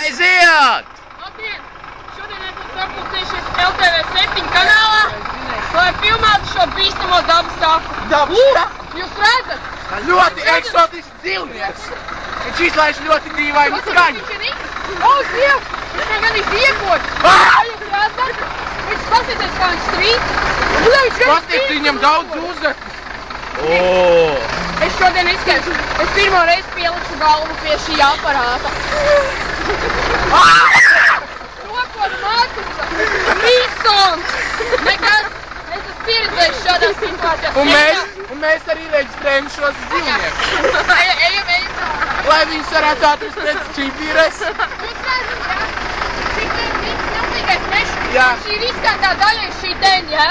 Aiziet! Labdien! Šodien esam sapulcējušies LTV7 kanālā, lai filmētu šo bīstamo dabas taku. Jūs redzat? Ļoti eksotisks dzīvnieks. Viņš izlaiž ļoti dīvainu skaņu. Viņš ir O, Dievs! Viņš man gan iziekots! Jūs redzat? Viņš pasieties, kā viņš strīd. Pasties, viņam daudz uzvekas. Es šodien izskaišu. Es pirmo reizi pieliku galvu pie šī aparāta. Rokot Markusa! Rīsons! Nekad! Es esmu pieredzējis šādā situācijā. Un mēs arī reģistrējam šos dzīvniekus. Ejam. Lai viņus varētu atrast pēc čipīres. Jūs redzat, jā? Cik milzīgais mešs. Jā. Šī riskantā daļa ir šī teņa, jā?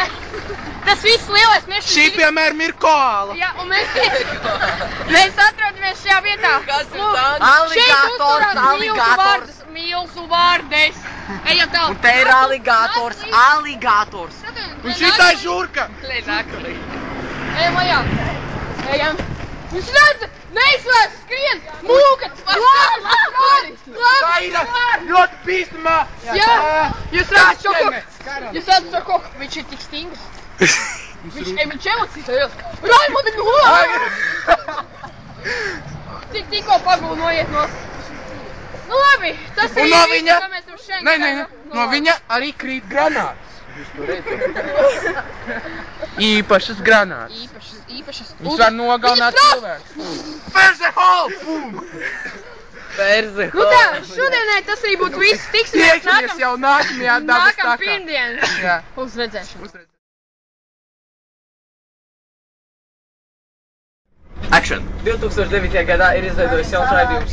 Tas viss lielais mešs. Šī, piemēram, ir koala. Jā, un mēs atrodamies šajā vietā. Kas ir tā? Aligātors. Milzu vārdes. Ejam tālāk. Un te ir aligātors. Un šitā ir žurka. Ejam lejā. Ejam. Jūs redzat? Neizslēdz, skrien! Mūkat! Tā ir ļoti bīstamā. Jā! Jūs redzat šo koku? Jūs redzat šo koku? Viņš ir tik stingrs. Viņš emocijas. Raimond, no! Tikko pagulu noiet no... Nu labi, tas ir viss, kā mēs varam šeit. Nē, no viņa arī krīt granātas. Jūs to redzat? Īpašas granātas. Īpašas. Viņš var nogalināt cilvēku. Ferzehol! Nu tā, šodienai tas arī būtu viss. Tiekamies jau nākamajā dabas takā. Nākam pirmdien. Jā. Uz redzēšanu. Action! 2009. gadā ir izveidojis jauns raidījums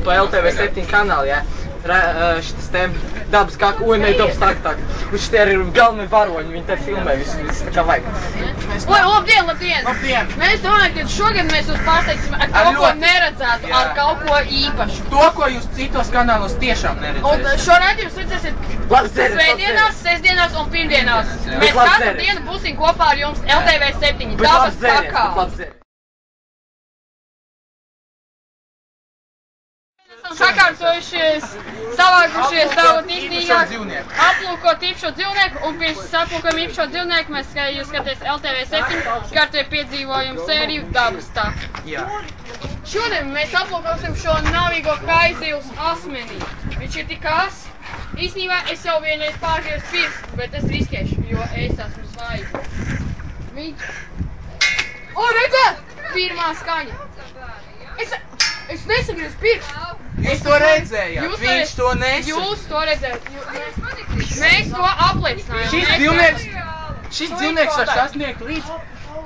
pa LTV7 kanālu, jā. Šitas te dabas kaka, dabas tak. Un šitie arī ir galvenie varoņi, viņi te filmē visu tā kā vajag. Labdien! Labdien! Mēs domājam, ka šogad mēs jūs pārsteigsim ar kaut ko neredzētu, ar kaut ko īpašu. To, ko jūs citos kanālos tiešām Un neredzēsiet. šo raidījumu redzēsiet svētdienās, sestdienās un pirmdienās. Mēs katru dienu būsim kopā ar jums LTV7 dabas kakā. Sakārtojušies, savākušies daudz īstenīgāk, aplūkot īpašo dzīvnieku, un pirms aplūkojam īpašo dzīvnieku mēs jūs skaties LTV7 kārtoja piedzīvojumu sēriju dabas taka. Šodien mēs aplūkosim šo navīgo kaizivs asmenī. Viņš ir tik ās. Īstenībā es jau vienreiz pārgriezu pirkstu, bet es riskēšu, jo es esmu svaigs. Viņš... O, redzēt! Pirmā skaņa. Es nesagriezu pirkstu. Jūs to redzējāt, viņš to nesagriež. Jūs to redzējāt. Mēs to apliecinājām. Šis dzīvnieks var sasniegt līdz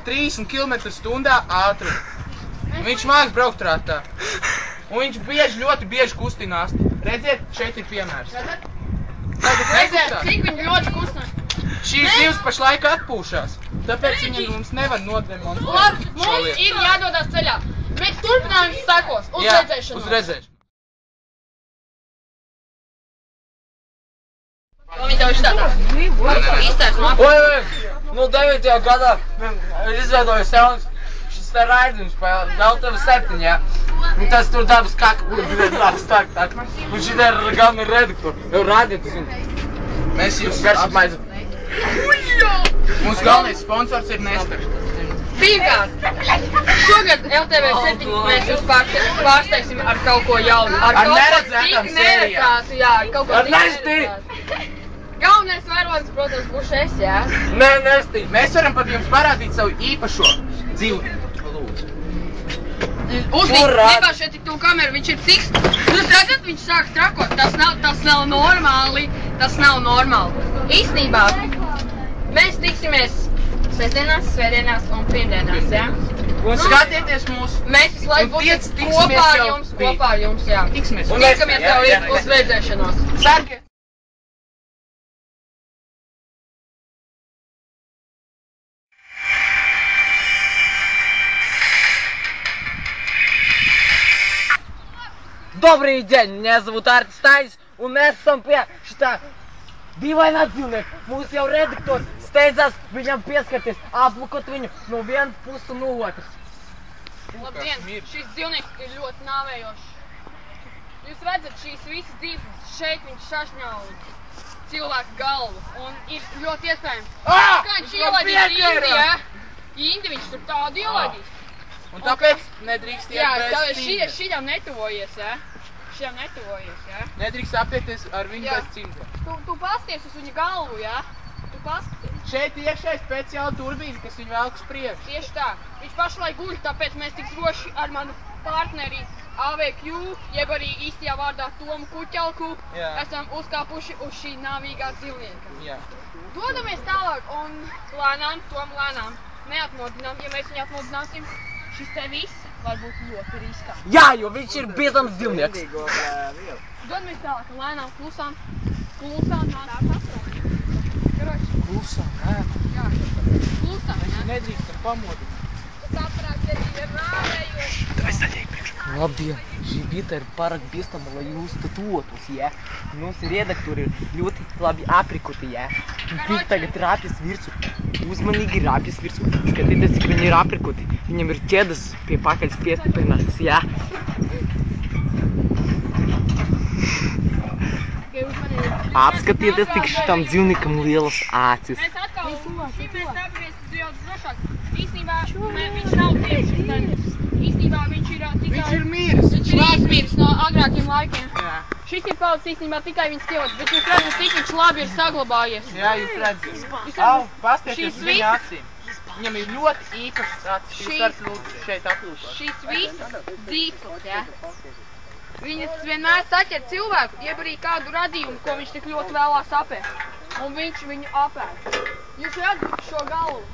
30 km/h ātrumu. Viņš māks braukt rātā. Un viņš ļoti bieži kustinās. Redziet, šeit ir piemērs. Redzēt, cik viņi ļoti kustinās. Šīs zivs pašlaik atpūšās, tāpēc viņi mums nevar nodemonstrēt. Labi, mums ir jādodās ceļā. Mēs turpinājām sekos. Uz redzēšanu. Uz redzēšanu. Viņi tev izstādā. Izstāst no Oi! Nu 9. gadā ir izveidojis jauns šis te raidījums pa LTV7, jā. Un tas tur dabas kaka, dabas tak. Un šitie ir galvenie redaktori. Jau rādiet uz viņu. Mēs jūs apmaizu. Mūsu galvenais sponsors ir Nestor. Pirmkārt, šogad LTV7 mēs jūs pārsteigsim ar kaut ko jaunu. Ar neredzētām sērijām. Jā, ar kaut ko Ar tik Nesti! neredzētu. Galvenais varonis, protams, būs es, jā. Nē, Nesti! Mēs varam pat jums parādīt savu īpašo dzīvnieku. Uzlīd, nebāž šeit tik tuvu kameru, viņš ir tiks. Jūs redzat, viņš sāk trakot. Tas nav normāli. Tas nav normāli. Īstenībā, mēs tiksimies sestdienās, svētdienās un pirmdienās, jā? Un skatieties mūsu. Mēs visu laiku būsim kopā ar jums, jā. Tiksimies. Tikamies jau uz redzēšanos. Sargi! Добрый день, меня зовут Арти Стайс, un mēs esam pie šitā dīvainā dzīvnieka. Mūsu jau redaktors steidzās viņam pieskarties, aplūkot viņu no vienas puses un no otras. Labdien, šis dzīvnieks ir ļoti nāvējošs. Jūs redzat šīs visas divas, šeit viņš sašņauj cilvēku galvu, un ir ļoti iespējams, ka viņš ielaidīs Indi, ja? Indi viņš tur tādu ielaidīs. Un tāpēc nedrīkst iet bez cimda. Jā, šiļam netuvojies, ja? Nedrīkst apieties ar viņu bez cimda. Tu pasties uz viņa galvu, ja? Tu paskaties. Šeit iekšēji speciāla turbīna, kas viņu velk uz priekšu. Tieši tā. Viņš pašlaik guļ, tāpēc mēs tik droši ar manu partneri AVQ, jeb arī īstajā vārdā Tomu Kuķelku, esam uzkāpuši uz šī nāvīgā dzīvnieka. Jā. Dodamies tālāk un lēnām, neatmodinām. Ja mēs viņu atmodināsim, šis te viss var būt ļoti riskanti. Jā, jo viņš ir bīstams dzīvnieks. Dodamies tālāk, lēnām, klusām, nāc atpakaļ. Klusām, lēnām. Jā, klusām, Mēs nedrīkstam pamodināt. Labi, šī vieta ir pārāk bīstama, lai jūs tatuotos, ja? Mūsu redaktori ir ļoti labi aprikuti, ja? Viņi tagad rāpjas virsū. Uzmanīgi rāpjas virsū. Skatieties, cik viņi ir aprikuti. Viņam ir ķēdas pie pakaļas piestiprinātas, ja? Apskatieties, cik šitam dzīvniekam lielas acis. Mēs atkal drošāk. Īstenībā viņš nav tieši šis. Īstenībā viņš ir tikai... Viņš ir miris. Viņš ir izmiris no agrākiem laikiem. Jā. Šis ir palicis īstenībā tikai viņas ķilots, bet jūs redzat, cik viņš labi ir saglabājies. Jā, jūs redzat. Pastieties uz viņa acīm. Viņam ir ļoti īpašas acis. Jūs varat lūdzu šeit aplūkot. Šis viss dzīvs, ja? Viņas vienmēr saķer cilvēku, jeb arī kādu radījumu, ko viņš tik ļoti vēlās apēst. Un viņš viņu apēst. Jūs redzat šo galvu.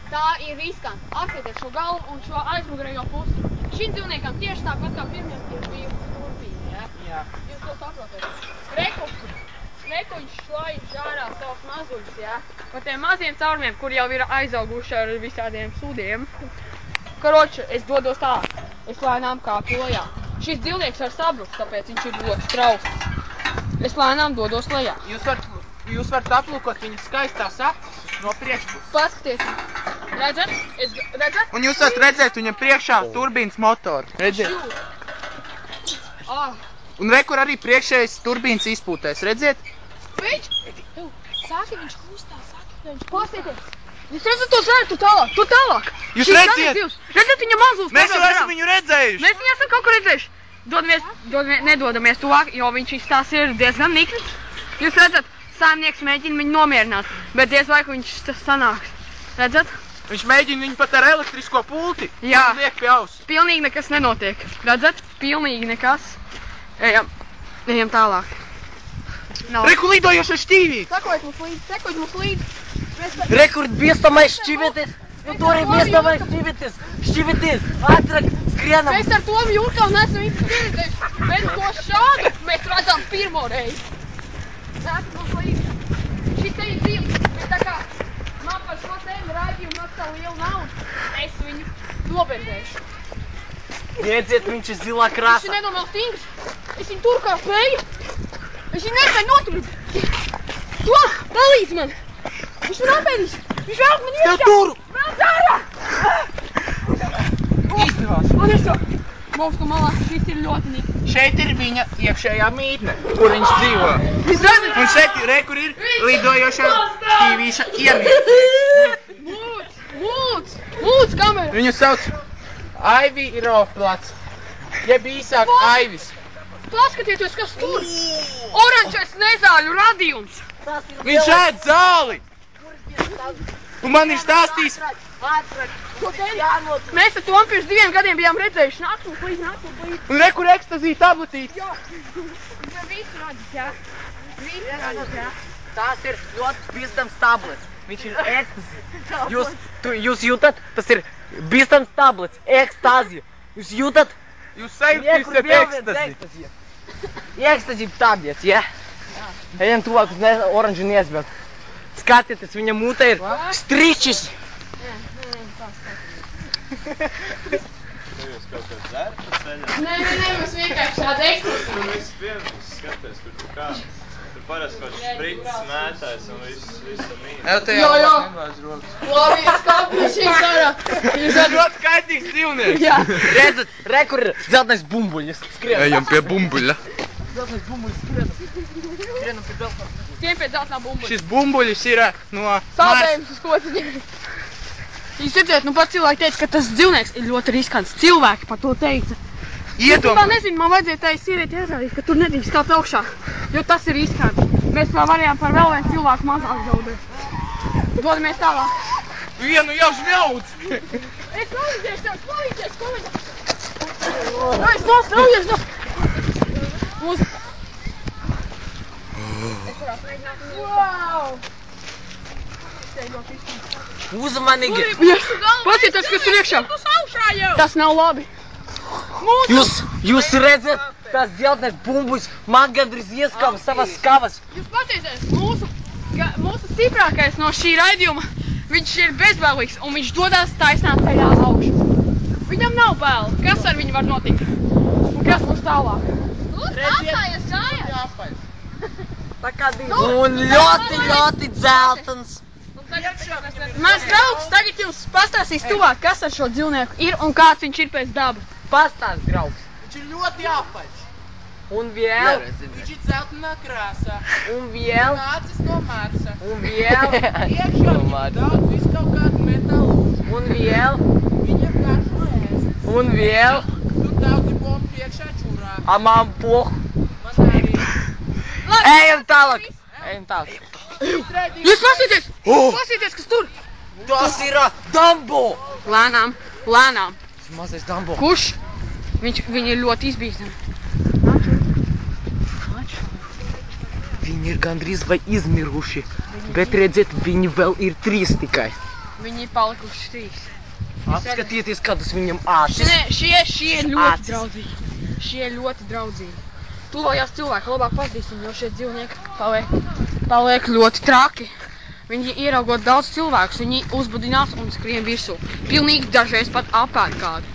Tā ir riskanti. Apskatieties šo galvu un šo aizmugurējo pusi. Šim dzīvniekam tieši tāpat kā pirmiem ir bijusi turbīna, ja? Jā. Jūs to saprotat. Reku viņš šlaiž ārā savus mazuļus, ja? Par tiem maziem caurumiem, kur jau ir aizauguši ar visādiem sūdiem. Karoči, es dodos tālāk. Es lēnām kāpju lejā. Šis dzīvnieks var sabrukt, tāpēc viņš ir ļoti strausls. Es lēnām dodos lejā. Jūs varat aplūkot viņas skaistās acis no priekšpuses. Paskatieties. Redzat? Redzat? Un jūs varat redzēt viņam priekšā turbīnas motoru. Redziet? Un re, kur arī priekšējais turbīnas izpūtēs. Redziet? Viņš? Sāki, viņš kustā, viņš paskatieties. Jūs redzat to zēru, tu tālāk. Jūs redziet? Redzat viņa mazulis. Mēs jau esam viņu redzējuši. Mēs viņu esam kaut kur redzējuši. Nedodamies tuvāk, jo viņš izstās ir diezgan nikns. Jūs redzat, saimnieks mēģina viņu nomierināt, bet diez vai viņš sanāks. Redzat? Viņš mēģina viņu pat ar elektrisko pulti. Jā. Un liek pie auss. Pilnīgi nekas nenotiek. Redzat? Pilnīgi nekas. Ejam tālāk. Reku lidojošais šķīvīts. Sekojiet mums līdzi. Rekord bīstamais šķivetis. Nu tur ir bīstamais šķivetis. Šķivetis, ātrāk, skrienam. Mēs ar Tomu Jūrkavu nesam īsti pieredzējuši, bet ko šādu mēs redzam pirmo reizi. Nāc mums līdzi. Šis te ir dzīvs, bet tā kā man par šo tēmu raidījumu maksā lielu naudu, es viņu nobendēšu. Iedziet, viņš ir zilā krāsā. Viņš ir nenormāls stingrs. Es viņu tur kā spēju. Es viņu nespēju noturēt. To, palīdz man. Viņš man apēdīs. Viņš vēl man iekšā. Tev turu. Vēl dārā. Izdevās. Un es to mūsu malā, šis ir ļoti nikns. Šeit ir viņa iekšējā mītne, kur viņš dzīvo. Jūs redzat? Un šeit ir, kur ir lidojošā šķīvīša iemītne. Lūdz, kamera. Viņu sauc Aivi Rofplats, jeb īsāk Aivis. Paskatieties, kas tur! Oranžais nezāļu radījums! Viņš ēd zāli! Un man ir stāstījis... Mēs ar Tomu pirms 2 gadiem bijām redzējuši. Nāc mums līdzi. Un re, kur ekstazīja tabletītes. Jā. Visu redzat, jā. Visu redzat, jā. Tas ir ļoti bīstams tablets. Viņš ir ekstazija. Jūs jūtat? Tas ir bīstams tablets. Ekstazija. Jūs jūtat? Jūs sajūtīsiet ekstaziju. Ekstazija tablets, jā? Ejam tuvāk uz oranžu niezbērt. Skatieties, viņa mūtē ir stričis. Jūs kaut kā dzērt pa ceļā? Nē, mēs vienkārši šādi ekstazija. Mēs vienkārši skaties, kur tu kā. tur parasti kaut špricis mētājs un viss mīn. Jā. Labi, es kāpju šī kārā. Jūs esat ļoti kaitīgs dzīvnieks. Jā. Redzat, re, kur ir zeltais bumbuļs. Skrienam. Ejam pie bumbuļa. Zeltais bumbuļs skrienam. Skrienam pie zeltā. Tiem pēc zeltnā bumbuļa. Šis bumbuļs ir no Saldējums uz kociņiem. Jūs redzēt, nu pat cilvēki teica, ka tas dzīvnieks ir ļoti riskants. Cilvēki par to teica. Es nezinu, man vajadzēja tai sievieti ierādīt, ka tur nedrīkst kāpt augšā, jo tas ir riskanti. Mēs vēl varējām par vēl vienu cilvēku mazāk zaudēt. Dodamies tālāk. Vienu jau žņauc! Es palīdzēšu tev, palīdzēšu! Es nostraujies! Mūsu... Es varētu mēģināt... Wow! Uzmanīgi! Pasieties, kas tur iekšā! Tas nav labi! Jūs redzat, tas zeltais bumbuļs man gandrīz ieskava savas skavas. Jūs pasieties, mūsu stiprākais no šī raidījuma, viņš ir bezbailīgs un viņš dodas taisnā ceļā augšu. Viņam nav bail, kas ar viņu var notikt? Un kas mums tālāk? Redziet, Un ļoti dzeltens. Mans draugs tagad jums pastāstīs tuvāk, kas ar šo dzīvnieku ir un kāds viņš ir pēc dabas. Pastāst, draugs. Viņš ir ļoti apaļš. Un vēl. Viņš ir zeltainā krāsā. Un vēl. Nācis no Marsa. Un vēl. Iekšā viņam daudz visu kaut kādu metālu. Un vēl. Viņam garšo ēst. Un vēl. Tur daudzi bombi iekšā čurā. A man poh. Man arī. Ejam tālāk. Ejam tālāk. Jūs pasieties! Pasieties, kas tur! Tas ir Dumbo. Lēnām, lēnām. Tas mazais Dumbo. Kurš? Viņi ir ļoti izbīstami. Viņi ir gandrīz vai izmiruši, bet redziet, viņi vēl ir 3 tikai. Viņi ir palikuši 3. Apskatieties, kādus viņam ācis. Nē, šie ir ļoti draudzīgi. Šie ir ļoti draudzīgi. Tuvojās cilvēki, labāk pazīstam, jo šie dzīvnieki paliek ļoti traki. Viņi ieraugot daudz cilvēkus, viņi uzbudinās un skrien virsū. Pilnīgi dažreiz pat apēd kādu.